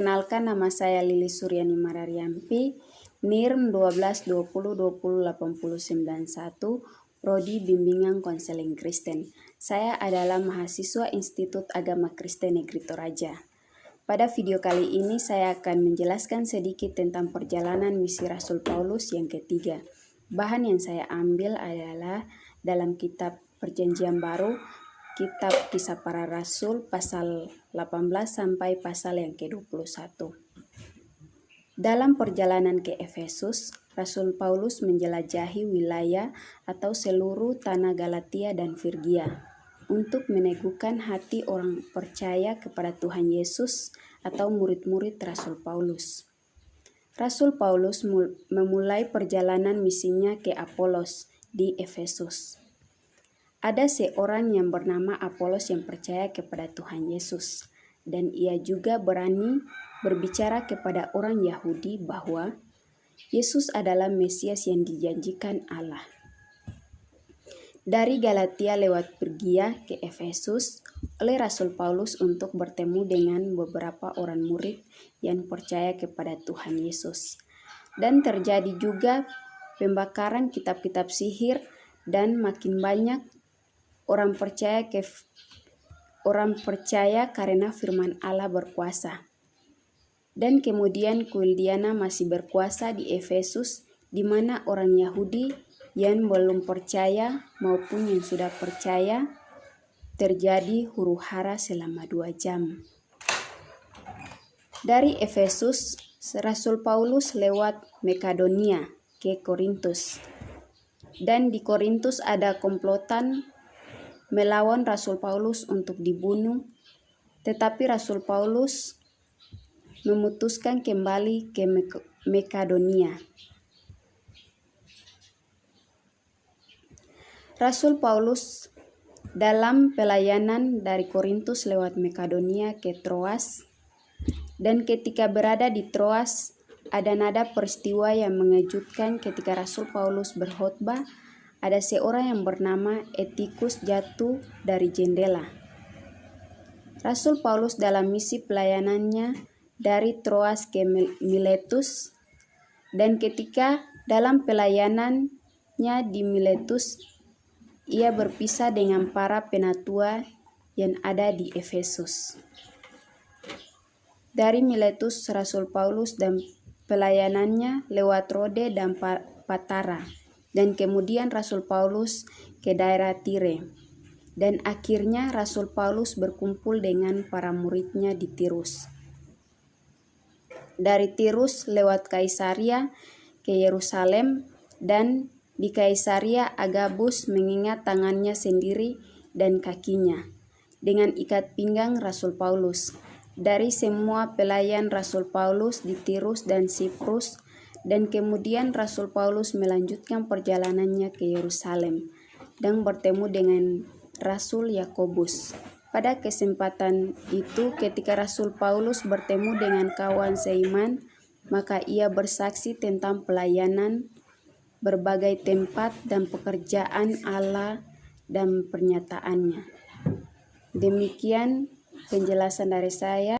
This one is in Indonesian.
Perkenalkan, nama saya Lili Suryani Marariampi, NIRM 1220208091, Prodi Bimbingan Konseling Kristen. Saya adalah mahasiswa Institut Agama Kristen Negeri Toraja. Pada video kali ini saya akan menjelaskan sedikit tentang perjalanan misi Rasul Paulus yang ketiga. Bahan yang saya ambil adalah dalam kitab Perjanjian Baru, Kitab Kisah Para Rasul pasal 18 sampai pasal yang ke-21. Dalam perjalanan ke Efesus, Rasul Paulus menjelajahi wilayah atau seluruh tanah Galatia dan Frigia untuk meneguhkan hati orang percaya kepada Tuhan Yesus atau murid-murid Rasul Paulus. Rasul Paulus memulai perjalanan misinya ke Apolos di Efesus. Ada seorang yang bernama Apolos yang percaya kepada Tuhan Yesus, dan ia juga berani berbicara kepada orang Yahudi bahwa Yesus adalah Mesias yang dijanjikan Allah. Dari Galatia lewat Frigia ke Efesus oleh Rasul Paulus untuk bertemu dengan beberapa orang murid yang percaya kepada Tuhan Yesus. Dan terjadi juga pembakaran kitab-kitab sihir dan makin banyak orang percaya karena firman Allah berkuasa. Dan kemudian Kuldiana masih berkuasa di Efesus, di mana orang Yahudi yang belum percaya maupun yang sudah percaya terjadi huru-hara selama 2 jam. Dari Efesus, Rasul Paulus lewat Makedonia ke Korintus. Dan di Korintus ada komplotan melawan Rasul Paulus untuk dibunuh, tetapi Rasul Paulus memutuskan kembali ke Makedonia. Rasul Paulus dalam pelayanan dari Korintus lewat Makedonia ke Troas, dan ketika berada di Troas ada nada peristiwa yang mengejutkan ketika Rasul Paulus berkhotbah. Ada seorang yang bernama Etikus jatuh dari jendela. Rasul Paulus dalam misi pelayanannya dari Troas ke Miletus, dan ketika dalam pelayanannya di Miletus, ia berpisah dengan para penatua yang ada di Efesus. Dari Miletus, Rasul Paulus dan pelayanannya lewat Rode dan Patara. Dan kemudian Rasul Paulus ke daerah Tire. Dan akhirnya Rasul Paulus berkumpul dengan para muridnya di Tirus. Dari Tirus lewat Kaisaria ke Yerusalem, dan di Kaisaria Agabus mengingat tangannya sendiri dan kakinya dengan ikat pinggang Rasul Paulus. Dari semua pelayan Rasul Paulus di Tirus dan Siprus, dan kemudian Rasul Paulus melanjutkan perjalanannya ke Yerusalem dan bertemu dengan Rasul Yakobus. Pada kesempatan itu, ketika Rasul Paulus bertemu dengan kawan seiman, maka ia bersaksi tentang pelayanan berbagai tempat dan pekerjaan Allah dan pernyataannya. Demikian penjelasan dari saya.